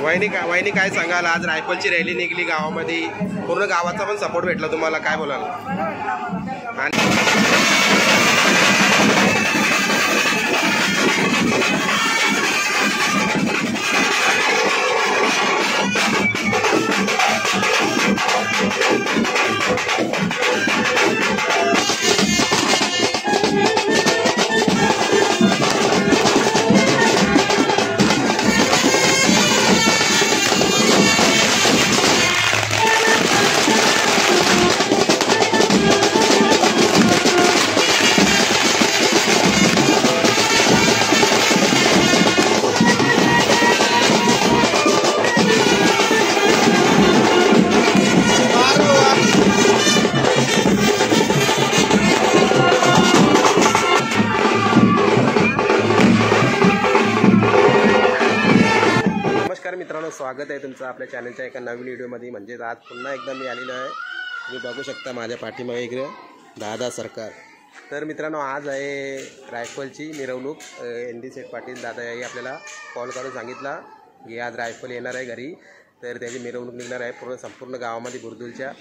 वहिनी काय सांगाल, आज रायफलची रॅली निघली गावामध्ये, पूर्ण गावाचा पण सपोर्ट भेटला तुम्हाला, काय बोलाल? मित्रांनो, स्वागत आहे तुमचं आपल्या चॅनलच्या एका नवीन व्हिडिओमध्ये. म्हणजेच आज पुन्हा एकदा मी आलेलो आहे. तुम्ही बघू शकता माझ्या पाठीमागे इकडं दादा सरकार. तर मित्रांनो, आज आहे रायफलची मिरवणूक. ND सेठ पाटील दादा यांनी आपल्याला कॉल करून सांगितला की आज रायफल येणार आहे घरी, तर त्याची मिरवणूक निघणार आहे संपूर्ण गावामध्ये बुरदुलच्या.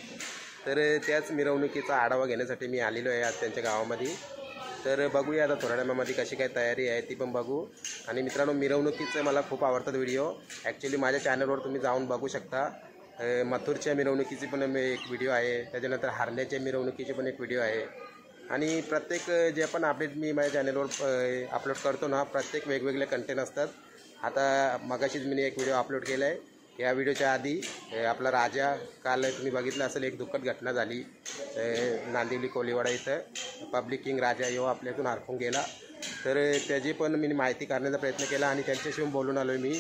तर त्याच मिरवणुकीचा आढावा घेण्यासाठी मी आलेलो आहे आज त्यांच्या गावामध्ये. तर बघूया आता थोड्या टायमामध्ये कशी काय तयारी आहे ती पण बघू. आणि मित्रांनो, मिरवणुकीचं मला खूप आवडतात व्हिडिओ. ॲक्च्युली माझ्या चॅनलवर तुम्ही जाऊन बघू शकता. मथुरच्या मिरवणुकीची पण एक व्हिडिओ आहे, त्याच्यानंतर हारण्याच्या मिरवणुकीची पण एक व्हिडिओ आहे. आणि प्रत्येक जे पण अपडेट मी माझ्या चॅनलवर अपलोड करतो ना, प्रत्येक वेगवेगळे कंटेंट असतात. आता मगाशीच मी एक व्हिडिओ अपलोड केला आहे. या व्हिडिओच्या आधी आपला राजा, काल तुम्ही बघितलं असेल एक दुःखद घटना झाली नांदिवली कोलीवाडा इथं. पब्लिक किंग राजा यो आपल्यातून हरपून गेला. तर त्याची पण मी माहिती काढण्याचा प्रयत्न केला आणि त्यांच्याशी बोलून आलो मी.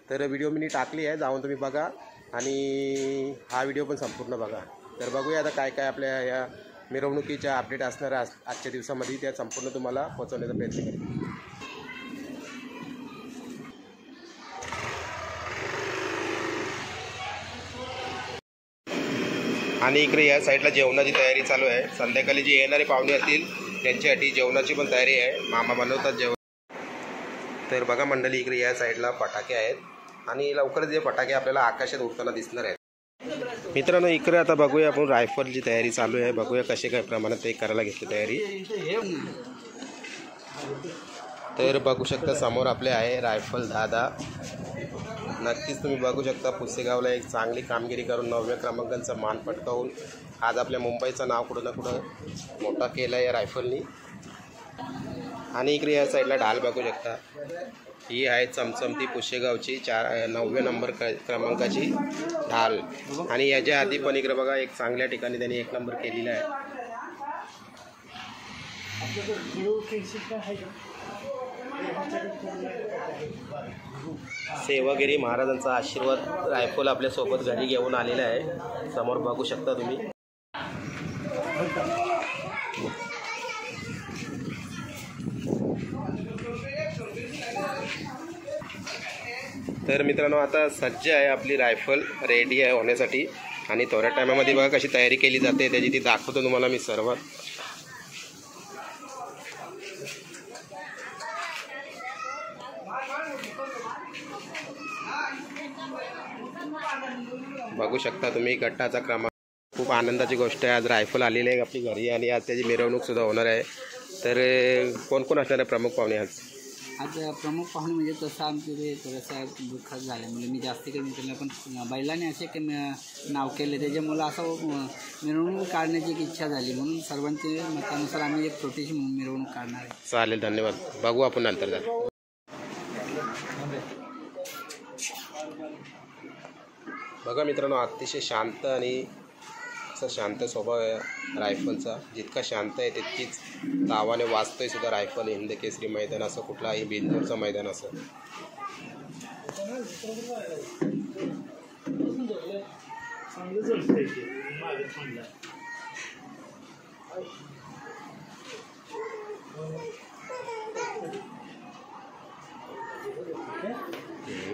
तर व्हिडिओ मी टाकली आहे, जाऊन तुम्ही बघा आणि हा व्हिडिओ पण संपूर्ण बघा. तर बघूया आता काय काय आपल्या या मिरवणुकीच्या अपडेट असणार आजच्या दिवसामध्ये, त्या संपूर्ण तुम्हाला पोहोचवण्याचा प्रयत्न करेन. आणि इकडे या साईडला जेवणाची तयारी चालू आहे. संध्याकाळी जे येणारे पाहुणे असतील त्यांच्यासाठी जेवणाची पण तयारी आहे. मामा बनवतात जेवण. तर बघा मंडळी, इकडे या साईडला फटाके आहेत आणि लवकरच हे फटाके आपल्याला आकाशात उडताना दिसणार आहेत. मित्रांनो, इकडे आता बघूया आपण रायफलची तयारी चालू आहे. बघूया कसे काय प्रमाणात ते करायला घेतली तयारी. तर बघू शकता समोर आपले आहे रायफल दादा. नक्कीच तुम्ही बघू शकता, पुसेगावला एक चांगली कामगिरी करून 9व्या क्रमांकाचा मान पटकावून आज आपल्या मुंबईचं नाव कुठं ना कुठं मोठा केलं आहे या रायफलनी. आणि इकडे या साईडला ढाल बघू शकता, ही आहे चमचमती पुसेगावची 9व्या नंबर क्रमांकाची ढाल. आणि याच्या आधी पण इकडे बघा एक चांगल्या ठिकाणी त्यांनी 1 नंबर केलेला आहे. सेवागिरी महाराजांचा आशीर्वाद रायफल आपल्यासोबत घरी घेऊन आलेला आहे. समोर बघू शकता तुम्ही. तर मित्रांनो, आता सज्ज आहे आपली रायफल, रेडी आहे होण्यासाठी. आणि थोड्या टायमामध्ये बघा कशी तयारी केली जाते त्याची, ती दाखवतो तुम्हाला मी सर्व. बघू शकता तुम्ही गटाचा क्रमांक. खूप आनंदाची गोष्ट आहे, आज रायफल आलेली आहे आपली घरी आणि आज त्याची मिरवणूकसुद्धा होणार आहे. तर कोण कोण असणार आहे प्रमुख पाहुणे आज? आज प्रमुख पाहुणे म्हणजे तसं आमचे थोडंसं दुःखात झालं. म्हणजे मी जास्त काही केलं, पण बैलाने असे नाव केले त्याच्यामुळं असं मिरवणूक काढण्याची एक इच्छा झाली, म्हणून सर्वांच्या मतानुसार आम्ही एक छोटीशी मिरवणूक काढणार आहे. चालेल, धन्यवाद. बघू आपण नंतर. बघा मित्रांनो, अतिशय शांत आणि असा शांत स्वभाव आहे रायफलचा. जितका शांत आहे तितकीच तावाने वाजतोय सुद्धा रायफल. हिंद केसरी मैदान असं, कुठलाही बिंदूरचं मैदान असं.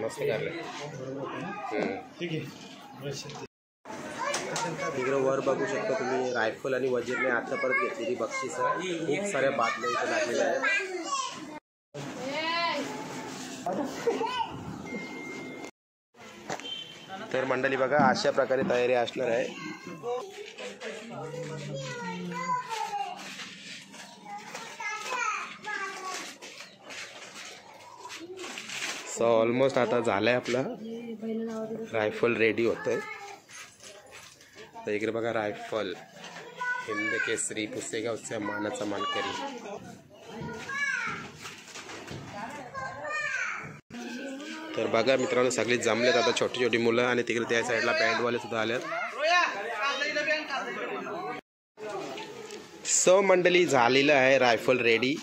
मस्त काढलं. इकडे वर बघू शकता तुम्ही रायफल आणि वजीरने आता परत घेतलेली बक्षीस. खूप साऱ्या बातम्या इथे लागलेल्या आहेत. तर मंडळी बघा अशा प्रकारे तयारी असणार आहे. सो ऑलमोस्ट आता झालंय आपला रायफल रेडी होतंय. तर इकडे बघा रायफल हिंद केसरी पुसेगावच्या मानाचा मानकरी. तर बघा मित्रांनो सगळी जमलेत आता छोटी छोटी मुलं आणि तिकडे त्या साईडला बँडवाले सुद्धा आलेत. सो मंडळी झालेलं आहे रायफल रेडी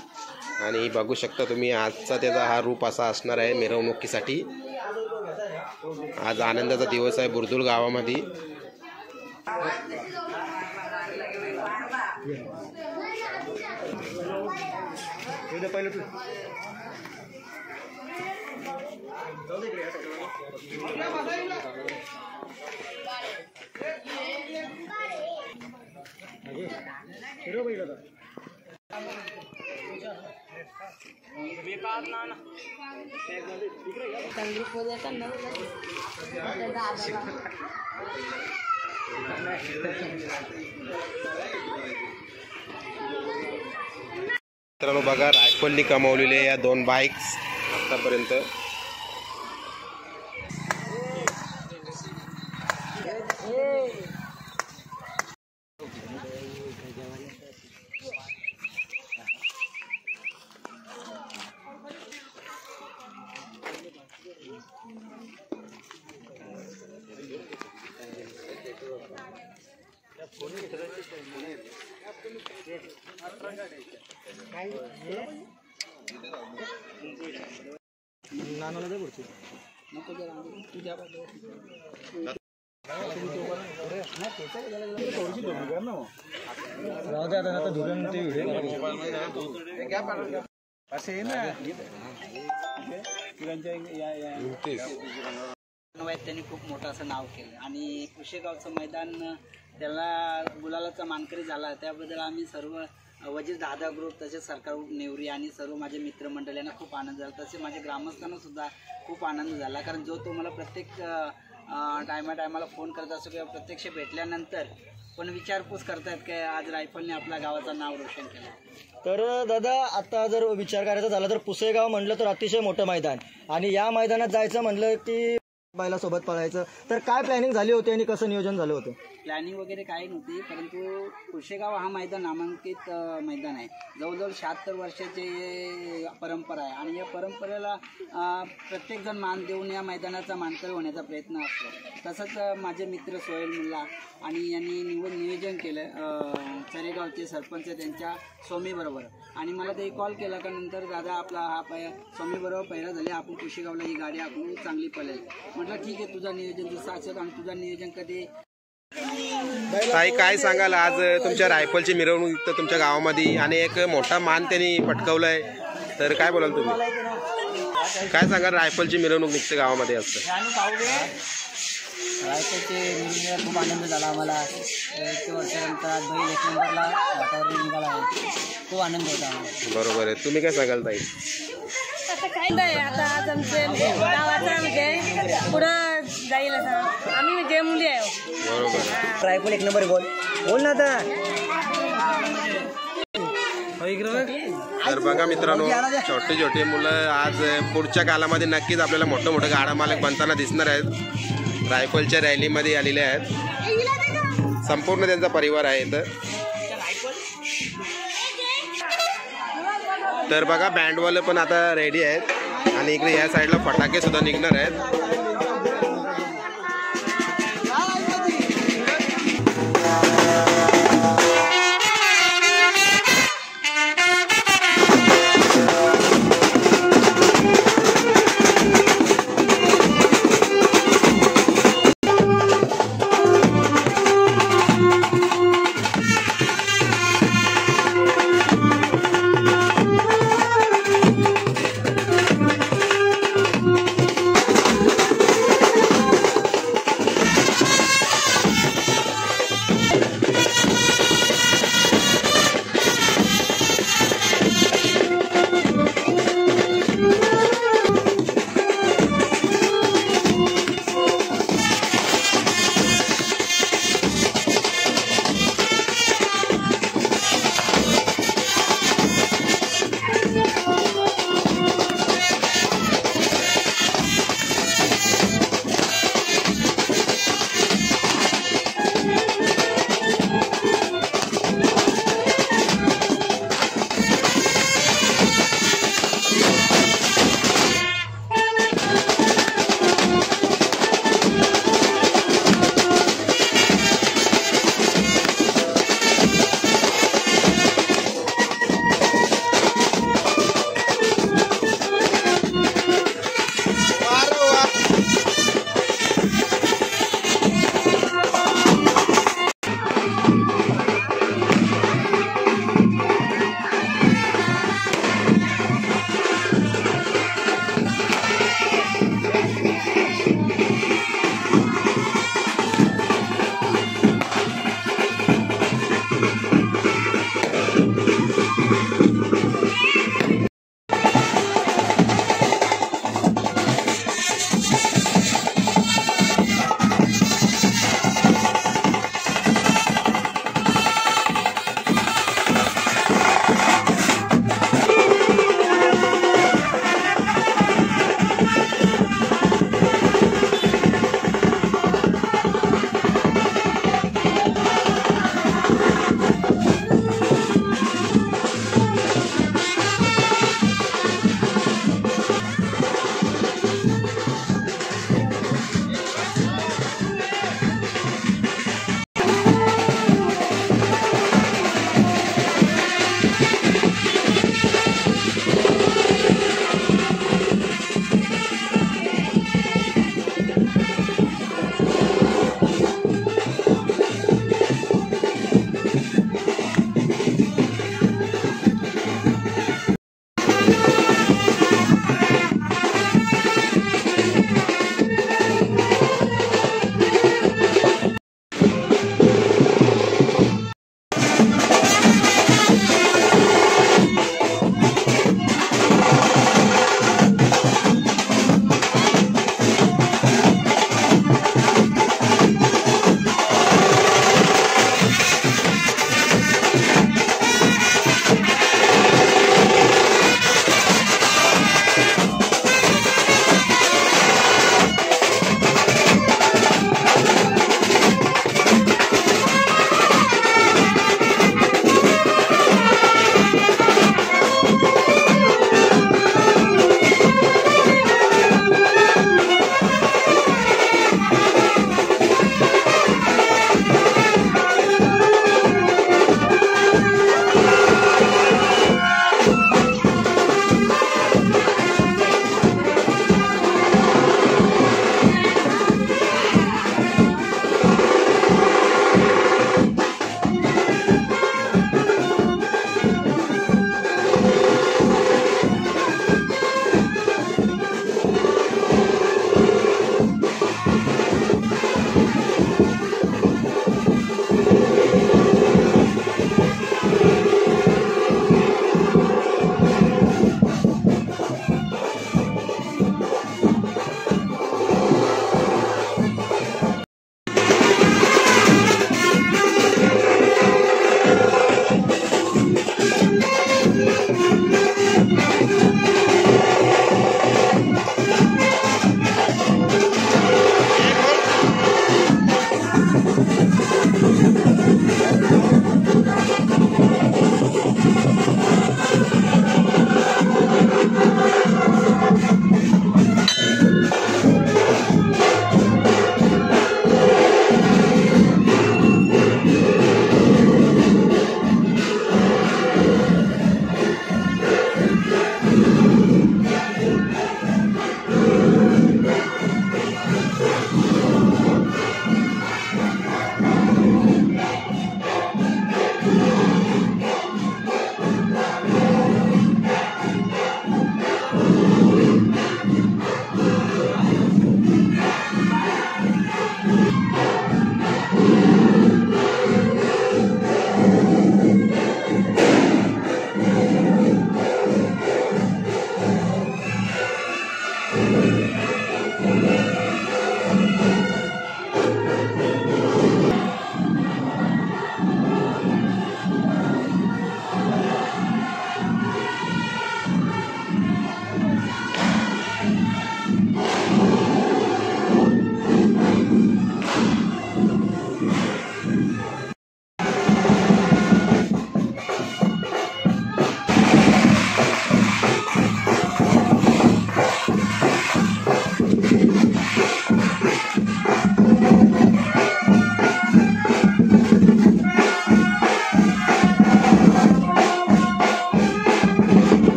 आणि बघू शकता तुम्ही आजचा त्याचा हा रूप असा असणार आहे मिरवणुकीसाठी. आज आनंदाचा दिवस आहे बुरदुल गावामध्ये. मित्रांनो बघा रायफलनी कमावलेले या 2 बाईक्स आतापर्यंत. त्यांनी खूप मोठं असं नाव केलं आणि पुशेगावचं मैदान त्याला गुलालाचा मानकरी झाला. त्याबद्दल आम्ही सर्व वजीर दादा ग्रुप तसेच सरकार नेवरी आणि सर्व माझे मित्रमंडळ यांना खूप आनंद झाला. तसे माझ्या ग्रामस्थांना सुद्धा खूप आनंद झाला कारण जो तो मला प्रत्येक टायमाला फोन करत असतो किंवा प्रत्यक्ष भेटल्यानंतर पण विचारपूस करतायत की आज रायफलने आपल्या गावाचं नाव रोशन केलं. तर दादा आता जर विचार करायचा झाला तर पुसेगाव म्हटलं तर अतिशय मोठं मैदान आणि या मैदानात जायचं म्हटलं की बैलासोबत पळायचं. तर काय प्लॅनिंग झाली होती आणि कसं नियोजन झालं होतं? प्लॅनिंग वगैरे काही नव्हती परंतु पुशेगाव हा मैदान नामांकित मैदान आहे. जवळजवळ 76 वर्षाची परंपरा आहे आणि या परंपरेला प्रत्येकजण मान देऊन या मैदानाचा मानकरी होण्याचा प्रयत्न असतो. तसंच माझे मित्र सोहेल मुल्ला आणि यांनी नियोजन केलं चरेगावचे सरपंच त्यांच्या स्वामीबरोबर आणि मला ते कॉल केला का नंतर दादा आपला हा स्वामीबरोबर पहिला झाले आपण पुशेगावला ही गाडी आपण चांगली पळेल. म्हटलं ठीक आहे तुझं नियोजन जसं असेल आणि तुझं नियोजन कधी. ताई काय सांगाल आज तुमच्या रायफलची मिरवणूक तर तुमच्या गावामध्ये आणि एक मोठा मान त्यांनी पटकावलाय तर काय बोलाल तुम्ही? काय सांगाल रायफलची मिरवणूक निघते गावामध्ये असतं? रायफलचे निर्णय खूप आनंद झाला आम्हाला. 1 वर्षानंतर आज बैल 1 नंबरला वातावरण निघाला आहे. खूप आनंद होता आम्हाला. बरोबर आहे. तुम्ही काय सांगाल ताई? आता काही नाही आता आज आमचे गावाचा म्हणजे पुढं जाईल असं आम्ही म्हणजे मुली आहे. बरोबर. रायफल 1 नंबर बोल ना आता. तर बघा मित्रांनो छोटे छोटे मुलं आज पुढच्या कालामध्ये नक्कीच आपल्याला मोठं मोठं गाडा मालक बनताना दिसणार आहेत. रायफलच्या रॅलीमध्ये आलेले आहेत. संपूर्ण त्यांचा परिवार आहे. तर बघा बँडवाले पण आता रेडी आहेत आणि इकडे या साईडला फटाके सुद्धा निघणार आहेत.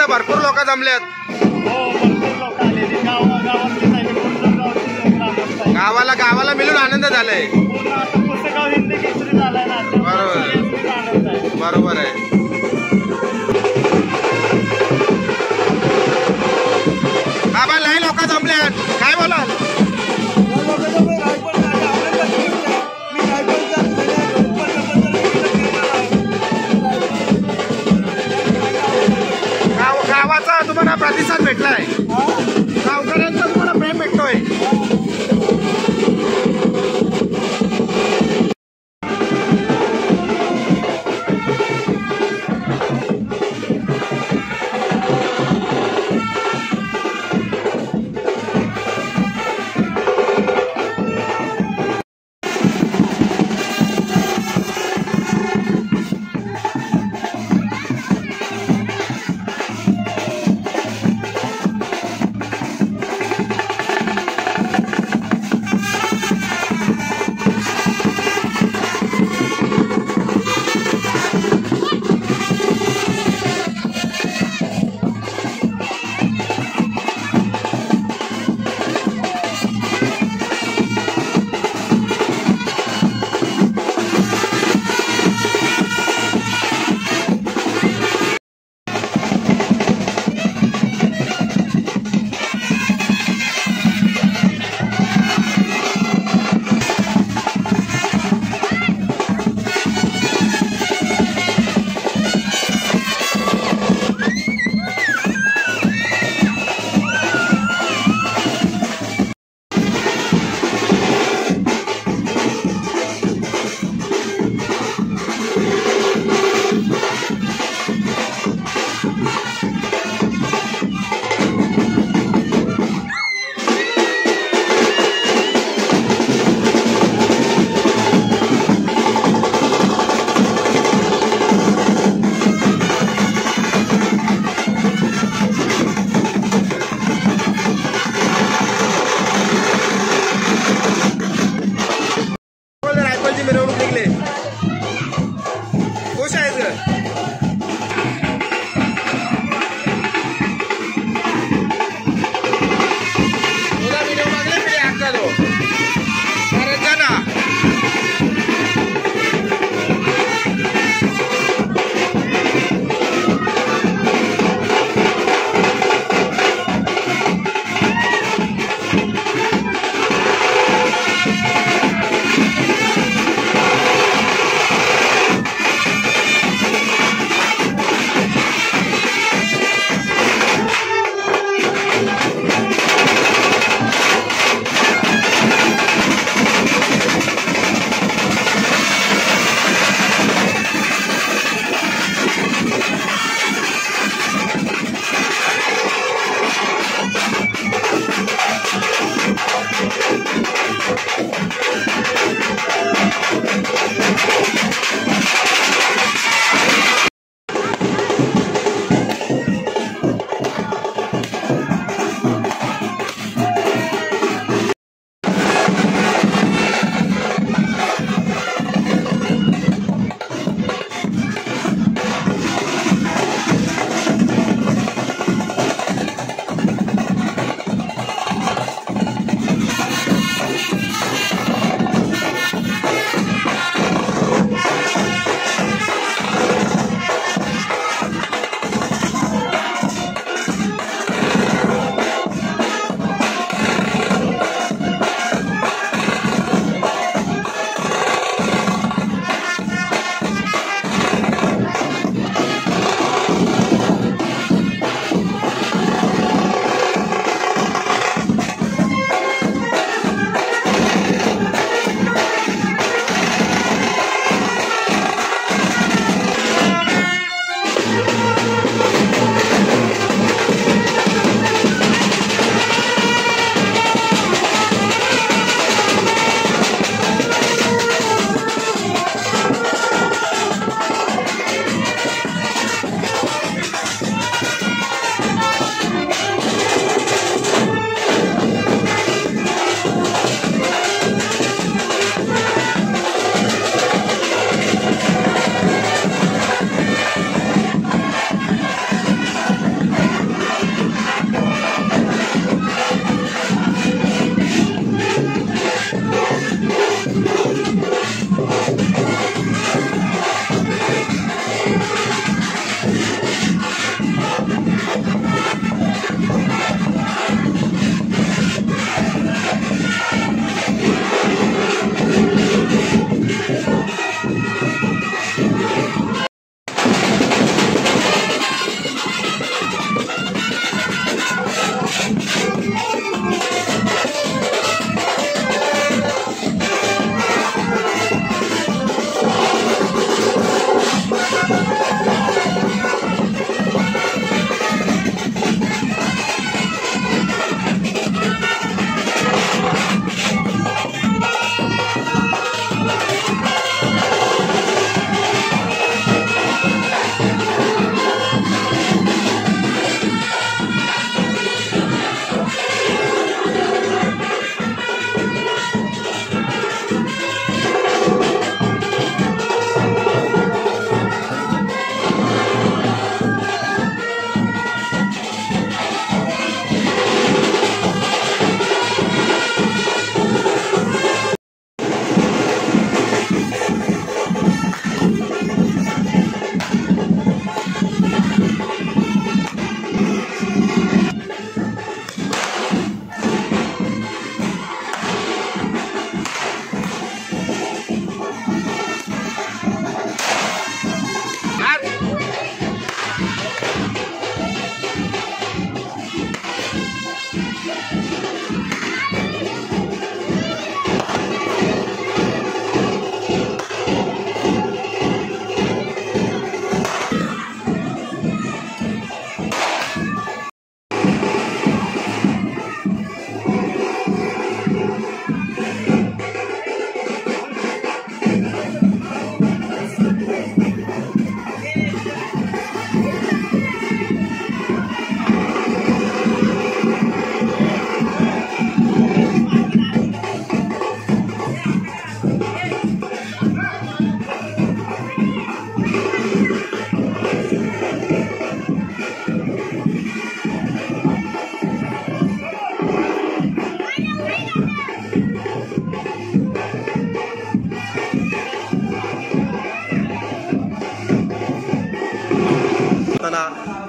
भरपूर लोक जमल्यात. गावाला मिळून आनंद झालाय. बरोबर आहे. बाबा लय लोक जमल्यात, काय बोलाल? गावाचा तुम्हाला प्रतिसाद भेटलाय, गावकऱ्यांचा तुम्हाला प्रेम भेटतोय.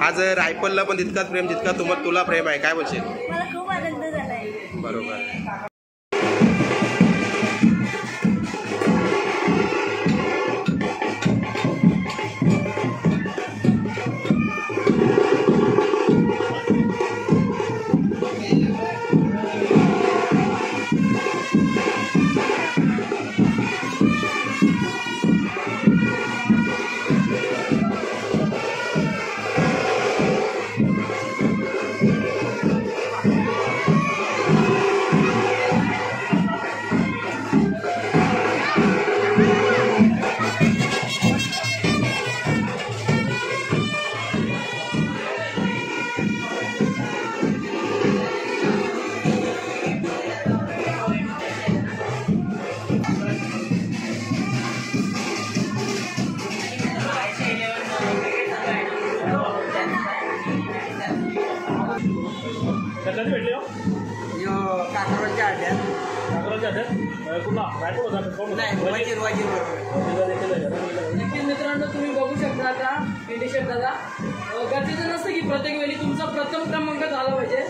आज रायफलला पण तितकाच प्रेम जितका तुला प्रेम आहे, काय बोलशील? मला खूप आनंद झालाय. बरोबर. काकरवाच्या अड्ड्यात नक्कीच मित्रांनो, तुम्ही बघू शकता आता इंडिशेट दादा गरजेचं नसतं की प्रत्येक वेळी तुमचा प्रथम क्रमांक झाला पाहिजे.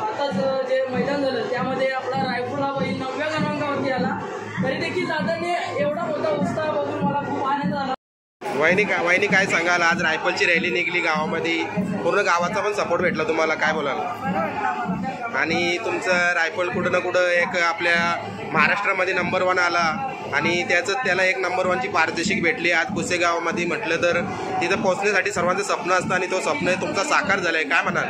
आताच जे मैदान झालं त्यामध्ये आपला रायफल हा बैल 9व्या क्रमांकावरती आला. तरी देखील दादाने एवढा मोठा उत्साह बघून मला खूप आनंद झाला. वहिनी काय सांगाल? आज रायफलची रॅली निघली गावामध्ये, पूर्ण गावाचा पण सपोर्ट भेटला तुम्हाला, काय बोलाल? आणि तुमचं रायफल कुठं ना कुठं एक आपल्या महाराष्ट्रामध्ये नंबर 1 आला आणि त्याला एक नंबर 1ची पारितोषिक भेटली. आज पुसेगावमध्ये म्हटलं तर तिथं पोहोचण्यासाठी सर्वांचं स्वप्न असतं आणि तो स्वप्न तुमचा साकार झाला आहे, काय म्हणाल?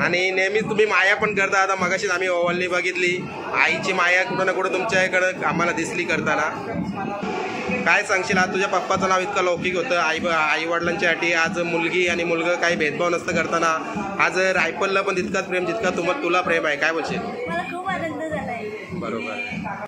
आणि नेहमीच तुम्ही माया पण करता. आता मगाशीच आम्ही ओवाळणी बघितली, आईची माया कुठं ना कुठं तुमच्याकडं आम्हाला दिसली करताना. काय सांगशील? आज तुझ्या पप्पाचं नाव इतकं लौकिक होतं, आई वडिलांच्यासाठी आज मुलगी आणि मुलगा काही भेदभाव नसतं करताना आज रायफलला पण तितकाच प्रेम जितका तुला प्रेम आहे, काय बोलशील? मला खूप आनंद झालाय. बरोबर.